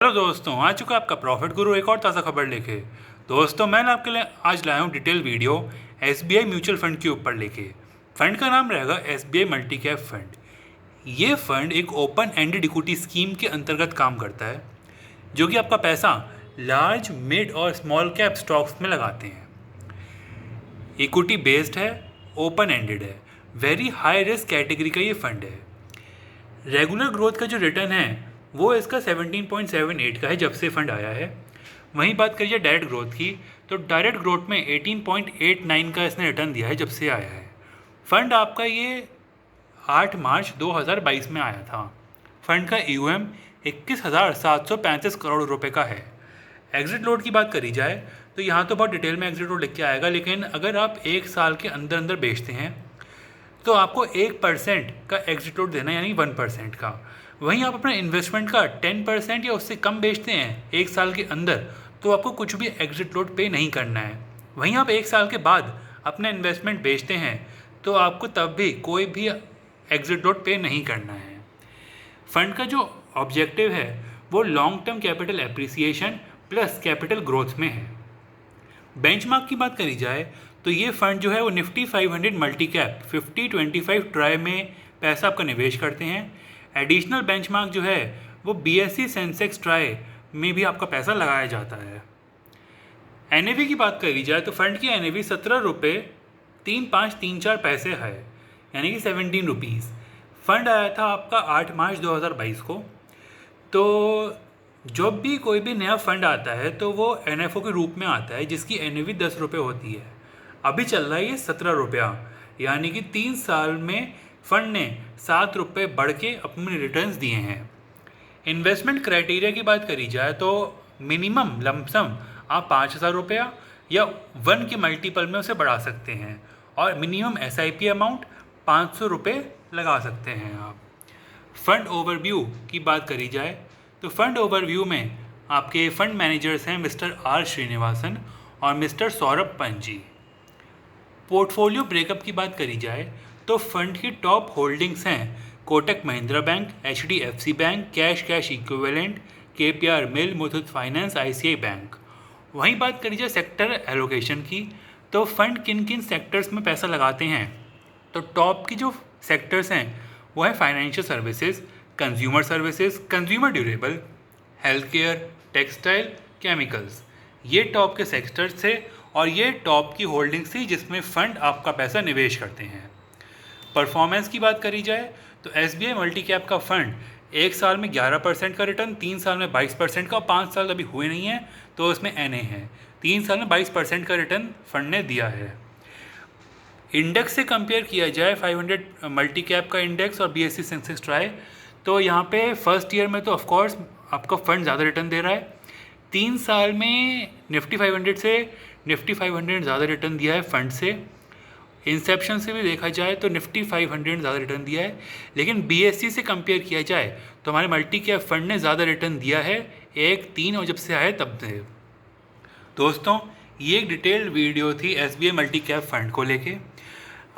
Hello दोस्तों, आ चुका आपका प्रॉफिट गुरु एक और ताज़ा खबर लेके। दोस्तों, मैंने आपके लिए आज लाया हूँ detail video SBI mutual fund के ऊपर लेके। फंड का नाम रहेगा एसबीआई मल्टी कैप फंड। ये फंड एक ओपन एंडेड इक्विटी स्कीम के अंतर्गत काम करता है, जो कि आपका पैसा लार्ज, मिड और स्मॉल कैप स्टॉक्स में लगाते हैं। इक्विटी बेस्ड है, ओपन एंडेड है, वेरी हाई रिस्क कैटेगरी का ये फंड है। रेगुलर ग्रोथ का जो रिटर्न है वो इसका 17.78 का है जब से फंड आया है। वहीं बात करिए डायरेक्ट ग्रोथ की, तो डायरेक्ट ग्रोथ में 18.89 का इसने रिटर्न दिया है जब से आया है। फंड आपका ये 8 मार्च 2022 में आया था। फंड का ईयूएम 21,735 करोड़ रुपए का है। एग्जिट लोड की बात करी जाए तो यहाँ तो बहुत डिटेल में एग्जिट लोड लिख के आएगा, लेकिन अगर आप एक साल के अंदर अंदर बेचते हैं तो आपको 1% का एग्जिट लोड देना है, यानी 1% का। वहीं आप अपना इन्वेस्टमेंट का 10% या उससे कम बेचते हैं एक साल के अंदर, तो आपको कुछ भी एग्जिट लोड पे नहीं करना है। वहीं आप एक साल के बाद अपना इन्वेस्टमेंट बेचते हैं तो आपको तब भी कोई भी एग्जिट लोड पे नहीं करना है। फंड का जो ऑब्जेक्टिव है वो long term capital appreciation plus capital growth में है। बेंचमार्क की बात करी जाए तो ये फंड जो है वो निफ्टी 500 मल्टी कैप 50-25 ट्राई में पैसा आपका निवेश करते हैं। एडिशनल बेंचमार्क जो है वो बीएसई सेंसेक्स ट्राई में भी आपका पैसा लगाया जाता है। एनएवी की बात करी जाए तो फंड की एनएवी 17.3534 पैसे है, यानी कि 17 रुपीज़। फंड आया था आपका 8 मार्च 2022 को। तो जब भी कोई भी नया फंड आता है तो वो एनएफओ के रूप में आता है, जिसकी एनएवी 10 रुपये होती है। अभी चल रहा है ये 17 रुपया, यानी कि 3 साल में फंड ने 7 रुपये बढ़ के अपने रिटर्न्स दिए हैं। इन्वेस्टमेंट क्राइटेरिया की बात करी जाए तो मिनिमम लमसम आप 5,000 रुपया या 1 के मल्टीपल में उसे बढ़ा सकते हैं, और मिनिमम एसआईपी अमाउंट 500 रुपये लगा सकते हैं आप। फंड ओवरव्यू की बात करी जाए तो फंड ओवरव्यू में आपके फंड मैनेजर्स हैं मिस्टर आर श्रीनिवासन और मिस्टर सौरभ पंजी। पोर्टफोलियो ब्रेकअप की बात करी जाए तो फंड की टॉप होल्डिंग्स हैं Kotak Mahindra Bank, HDFC Bank, cash equivalent, KPR Mill, Muthoot Finance, ICI Bank. वहीं बात करी जाए सेक्टर एलोकेशन की, तो फंड किन किन सेक्टर्स में पैसा लगाते हैं, तो टॉप की जो सेक्टर्स हैं वो है financial services, consumer services, consumer durable, health care, textile, chemicals. ये टॉप के सेक्टर्स थे और ये टॉप की होल्डिंग्स थी जिसमें फ़ंड आपका पैसा निवेश करते हैं। परफॉर्मेंस की बात करी जाए तो एसबीआई मल्टी कैप का फंड एक साल में 11% का रिटर्न, 3 साल में 22% का, 5 साल अभी हुए नहीं हैं तो उसमें एनए है, 3 साल में 22% का रिटर्न फंड ने दिया है। इंडेक्स से कंपेयर किया जाए 500 मल्टी कैप का इंडेक्स और बीएसई सेंसेक्स ट्राई, तो यहाँ पे फर्स्ट ईयर में तो ऑफकोर्स आपका फंड ज़्यादा रिटर्न दे रहा है। 3 साल में निफ्टी 500 से निफ्टी 500 ज़्यादा रिटर्न दिया है फंड से। इंसेप्शन से भी देखा जाए तो निफ्टी 500 ज़्यादा रिटर्न दिया है, लेकिन बीएसई से कंपेयर किया जाए तो हमारे मल्टी कैप फंड ने ज़्यादा रिटर्न दिया है 1-3 और जब से आए तब से। दोस्तों, ये एक डिटेल्ड वीडियो थी एसबीआई मल्टी कैप फंड को लेके।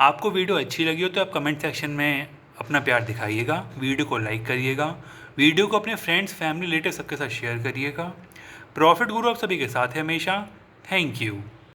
आपको वीडियो अच्छी लगी हो तो आप कमेंट सेक्शन में अपना प्यार दिखाइएगा, वीडियो को लाइक करिएगा, वीडियो को अपने फ्रेंड्स, फैमिली, रिलेटिव सबके साथ शेयर करिएगा। प्रॉफिट गुरु आप सभी के साथ है हमेशा। Thank you.